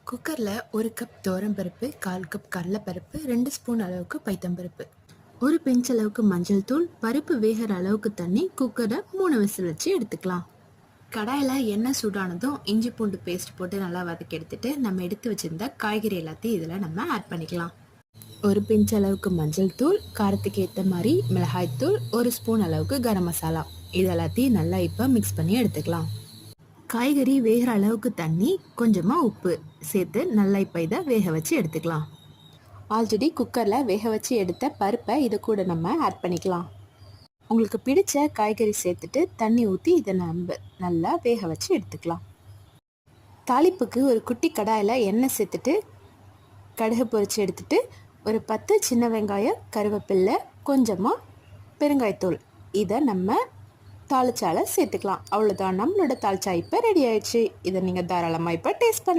குக்கரில் 1 கப் பருப்பு, 1/4 கப் கடலைப்பருப்பு, 2 ஸ்பூன் அளவுக்கு பைத்தம்பருப்பு, ஒரு பிஞ்ச் அளவுக்கு மஞ்சள் தூள், பருப்பு வேகிற அளவுக்கு தண்ணி, குக்கரை 3 விசில் வச்சு எடுத்துக்கலாம். கடாயில் எண்ணெய் சூடானதும் இஞ்சி பூண்டு பேஸ்ட் போட்டு நல்லா வதக்கி எடுத்துட்டு நம்ம எடுத்து வச்சிருந்த காய்கறி எல்லாத்தையும் இதில் நம்ம ஆட் பண்ணிக்கலாம். ஒரு பிஞ்ச் அளவுக்கு மஞ்சள் தூள், காரத்துக்கு ஏற்ற மாதிரி மிளகாய்த்தூள், 1 ஸ்பூன் அளவுக்கு கரம் மசாலா, இது எல்லாத்தையும் நல்லா இப்போ மிக்ஸ் பண்ணி எடுத்துக்கலாம். காய்கறி வேகிற அளவுக்கு தண்ணி, கொஞ்சமாக உப்பு சேர்த்து நல்லா இப்போ இதை வேக வச்சு எடுத்துக்கலாம். ஆல்ரெடி குக்கரில் வேக வச்சு எடுத்த பருப்பை இது கூட நம்ம ஆட் பண்ணிக்கலாம். உங்களுக்கு பிடிச்ச காய்கறி சேர்த்துட்டு தண்ணி ஊற்றி இதை நம்ம நல்லா வேக வச்சு எடுத்துக்கலாம். தாளிப்புக்கு ஒரு குட்டி கடாயில் எண்ணெய் சேர்த்துட்டு கடுகு பொரித்து எடுத்துட்டு ஒரு 10 சின்ன வெங்காயம், கருவேப்பிலை, கொஞ்சமாக பெருங்காயத்தூள் இதை நம்ம தாளிச்சால சேர்த்துக்கலாம். அவ்வளோதான், நம்மளோட தாளிச்சா இப்போ ரெடி ஆயிடுச்சு. இதை நீங்கள் தாராளமாக இப்போ டேஸ்ட் பண்ணலாம்.